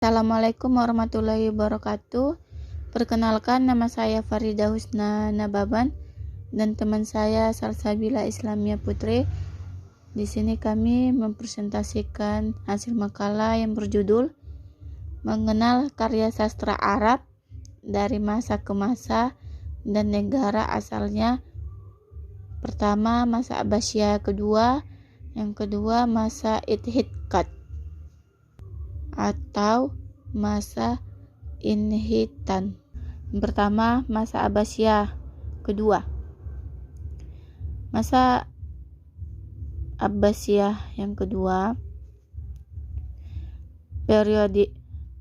Assalamualaikum warahmatullahi wabarakatuh. Perkenalkan, nama saya Farida Husna Nababan dan teman saya Salsabila Islamia Putri. Di sini kami mempresentasikan hasil makalah yang berjudul Mengenal Karya Sastra Arab dari Masa ke Masa dan Negara Asalnya. Pertama, masa Abbasiyah, yang kedua masa Ittihad atau masa Inhitan. Pertama, masa Abbasiyah. Kedua, masa Abbasiyah yang kedua.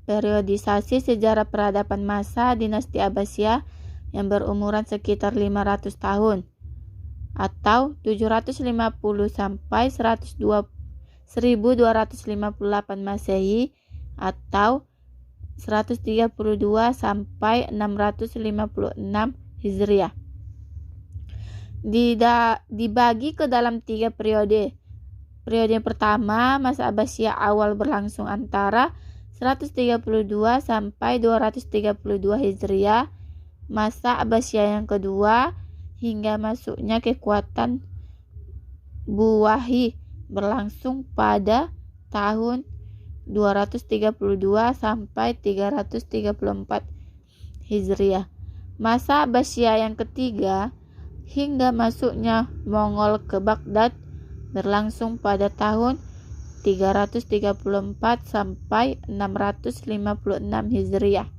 Periodisasi sejarah peradaban masa dinasti Abbasiyah yang berumuran sekitar 500 tahun atau 750 sampai 1258 Masehi atau 132 sampai 656 Hijriah. Dibagi ke dalam 3 periode. Periode pertama, masa Abbasiyah awal berlangsung antara 132 sampai 232 Hijriah. Masa Abbasiyah yang kedua hingga masuknya kekuatan Buwahi berlangsung pada tahun 232 sampai 334 Hijriah. Masa Abbasiyah yang ketiga hingga masuknya Mongol ke Baghdad berlangsung pada tahun 334 sampai 656 Hijriah.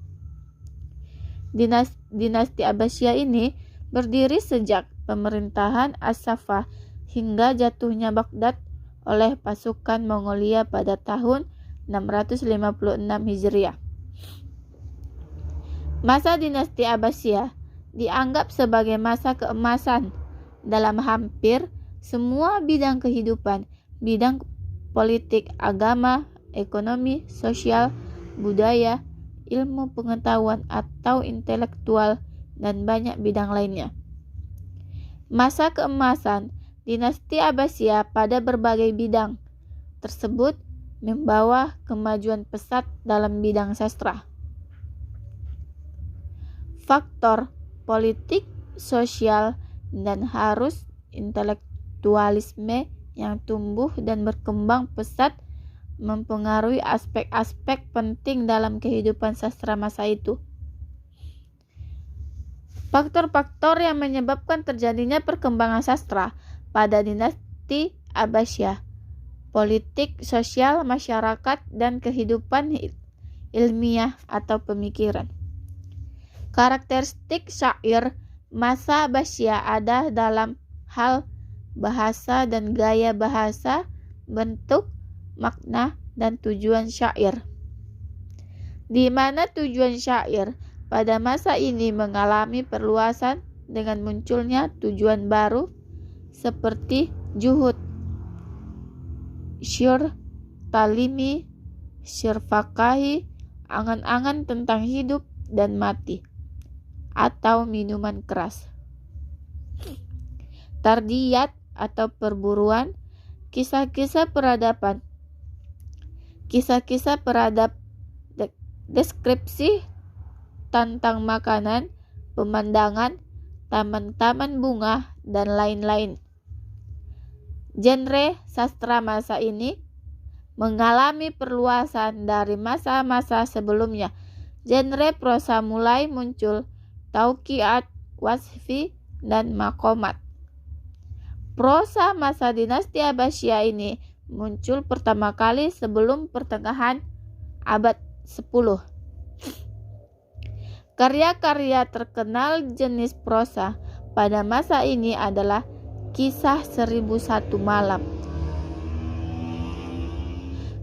Dinasti Abbasiyah ini berdiri sejak pemerintahan As-Saffah hingga jatuhnya Baghdad oleh pasukan Mongolia pada tahun 656 Hijriah. Masa dinasti Abbasiyah dianggap sebagai masa keemasan dalam hampir semua bidang kehidupan, bidang politik, agama, ekonomi, sosial, budaya, ilmu pengetahuan atau intelektual, dan banyak bidang lainnya. Masa keemasan dinasti Abbasiyah pada berbagai bidang tersebut membawa kemajuan pesat dalam bidang sastra. Faktor politik, sosial, dan harus intelektualisme yang tumbuh dan berkembang pesat mempengaruhi aspek-aspek penting dalam kehidupan sastra masa itu. Faktor-faktor yang menyebabkan terjadinya perkembangan sastra pada dinasti Abbasiyah: politik, sosial, masyarakat, dan kehidupan ilmiah atau pemikiran. Karakteristik syair masa Abbasiyah ada dalam hal bahasa dan gaya bahasa, bentuk, makna, dan tujuan syair. Di mana tujuan syair pada masa ini mengalami perluasan dengan munculnya tujuan baru seperti juhud, syair talimi, syair fakahi, angan-angan tentang hidup dan mati, atau minuman keras. Tardiyat atau perburuan, kisah-kisah peradaban, kisah-kisah peradab, deskripsi tentang makanan, pemandangan, taman-taman bunga, dan lain-lain. Genre sastra masa ini mengalami perluasan dari masa-masa sebelumnya. Genre prosa mulai muncul, tauqiat, wasfi, dan maqamat. Prosa masa dinasti Abbasiyah ini muncul pertama kali sebelum pertengahan abad 10. Karya-karya terkenal jenis prosa pada masa ini adalah Kisah 1001 Malam.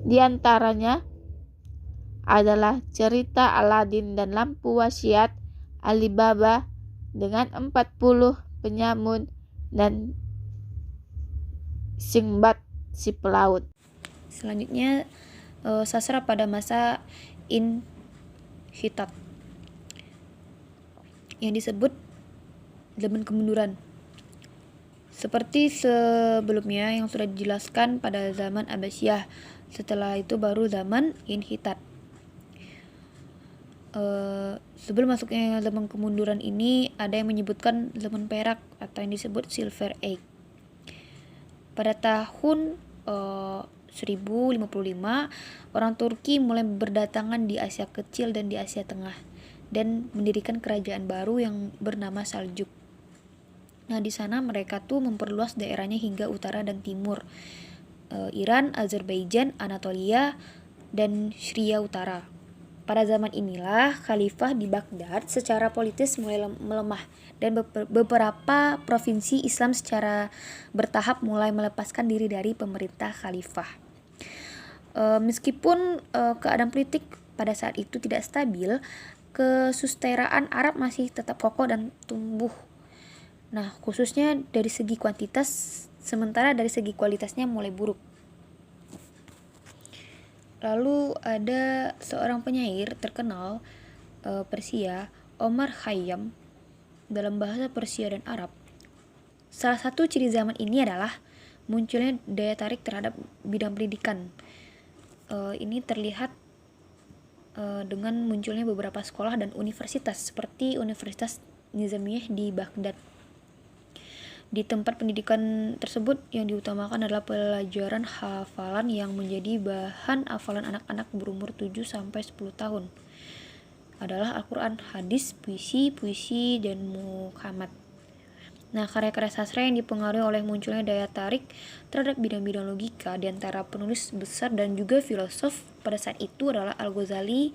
Di antaranya adalah cerita Aladin dan Lampu Wasiat, Alibaba dengan 40 penyamun, dan Sinbad si pelaut. Selanjutnya sastra pada masa Inhitat yang disebut zaman kemunduran. Seperti sebelumnya yang sudah dijelaskan pada zaman Abbasiyah, setelah itu baru zaman Inhitat. Sebelum masuknya zaman kemunduran ini, ada yang menyebutkan zaman perak atau yang disebut Silver Age. Pada tahun 1055, orang Turki mulai berdatangan di Asia Kecil dan di Asia Tengah dan mendirikan kerajaan baru yang bernama Saljuk. Nah, di sana mereka tuh memperluas daerahnya hingga utara dan timur, Iran, Azerbaijan, Anatolia, dan Syria Utara. Pada zaman inilah khalifah di Baghdad secara politis mulai melemah dan beberapa provinsi Islam secara bertahap mulai melepaskan diri dari pemerintah khalifah. Meskipun keadaan politik pada saat itu tidak stabil, kesusteraan Arab masih tetap kokoh dan tumbuh. Nah, khususnya dari segi kuantitas, sementara dari segi kualitasnya mulai buruk. Lalu ada seorang penyair terkenal Persia, Omar Khayyam, dalam bahasa Persia dan Arab. Salah satu ciri zaman ini adalah munculnya daya tarik terhadap bidang pendidikan. Ini terlihat dengan munculnya beberapa sekolah dan universitas seperti Universitas Nizamiyah di Baghdad. Di tempat pendidikan tersebut yang diutamakan adalah pelajaran hafalan yang menjadi bahan hafalan anak-anak berumur 7-10 tahun. Adalah Al-Quran, hadis, puisi, dan muhammad. Nah, karya-karya sastra yang dipengaruhi oleh munculnya daya tarik terhadap bidang-bidang logika di antara penulis besar dan juga filosof pada saat itu adalah Al-Ghazali,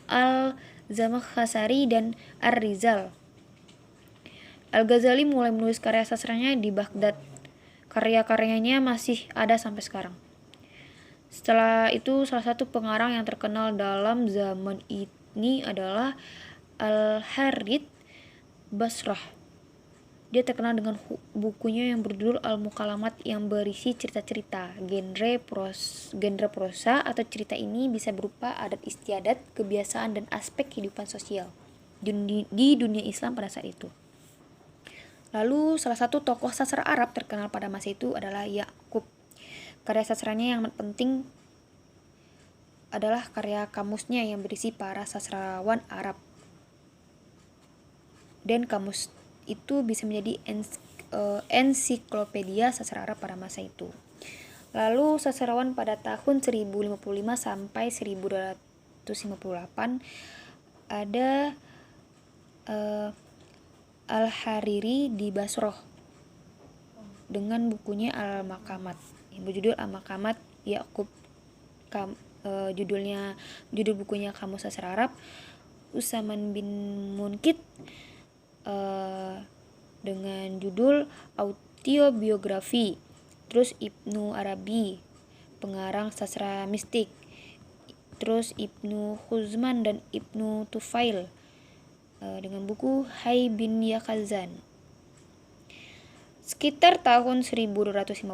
Al-Zamakhsyari, dan Ar-Rizal. Al-Ghazali mulai menulis karya sastranya di Baghdad. Karya-karyanya masih ada sampai sekarang. Setelah itu, salah satu pengarang yang terkenal dalam zaman ini adalah Al-Harith Basrah. Dia terkenal dengan bukunya yang berjudul Al-Mukalamat yang berisi cerita-cerita. Genre prosa atau cerita ini bisa berupa adat istiadat, kebiasaan, dan aspek kehidupan sosial di dunia Islam pada saat itu. Lalu salah satu tokoh sastra Arab terkenal pada masa itu adalah Ya'qub. Karya sastranya yang penting adalah karya kamusnya yang berisi para sastrawan Arab. Dan kamus itu bisa menjadi ensiklopedia sastra Arab pada masa itu. Lalu sastrawan pada tahun 1055 sampai 1258 ada Al-Hariri di Basroh dengan bukunya Al-Maqamat yang berjudul Al-Maqamat Ya'qub. Judul bukunya Kamus Sastra Arab. Usaman bin Munkit dengan judul Autobiografi. Terus Ibnu Arabi, pengarang sastra mistik. Terus Ibnu Khuzman dan Ibnu Tufail dengan buku Hai bin Yakazan. Sekitar tahun 1258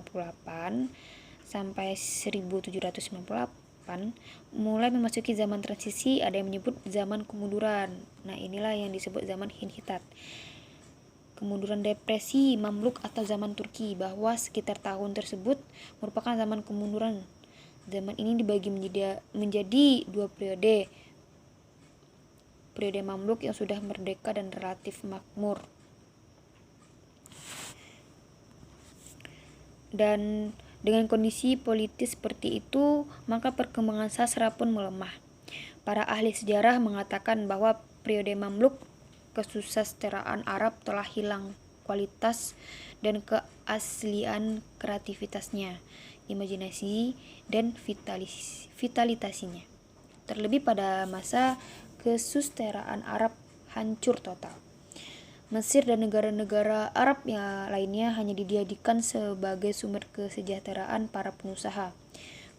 sampai 1798 mulai memasuki zaman transisi, ada yang menyebut zaman kemunduran. Nah, inilah yang disebut zaman Hinhitat. Kemunduran depresi Mamluk atau zaman Turki, bahwa sekitar tahun tersebut merupakan zaman kemunduran. Zaman ini dibagi menjadi dua periode. Periode Mamluk yang sudah merdeka dan relatif makmur. Dan dengan kondisi politis seperti itu, maka perkembangan sastra pun melemah. Para ahli sejarah mengatakan bahwa periode Mamluk, kesusasteraan Arab telah hilang kualitas dan keaslian kreativitasnya, imajinasi, dan vitalitasnya. Terlebih pada masa kesusteraan Arab hancur total. Mesir dan negara-negara Arab yang lainnya hanya dijadikan sebagai sumber kesejahteraan para pengusaha.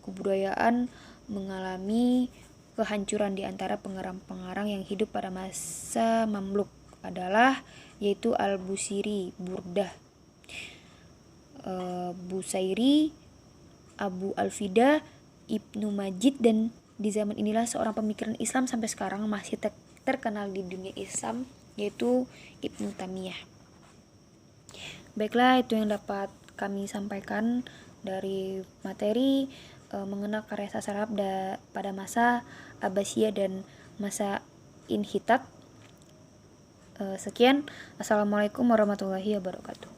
Kebudayaan mengalami kehancuran. Di antara pengarang-pengarang yang hidup pada masa Mamluk adalah yaitu Al-Busiri, Burdah, Busairi, Abu Al-Fida, Ibnu Majid, dan di zaman inilah seorang pemikiran Islam sampai sekarang masih terkenal di dunia Islam, yaitu Ibnu Taimiyah. Baiklah, itu yang dapat kami sampaikan dari materi mengenal karya sastra Arab pada masa Abbasiyah dan masa inhitat. Sekian, assalamualaikum warahmatullahi wabarakatuh.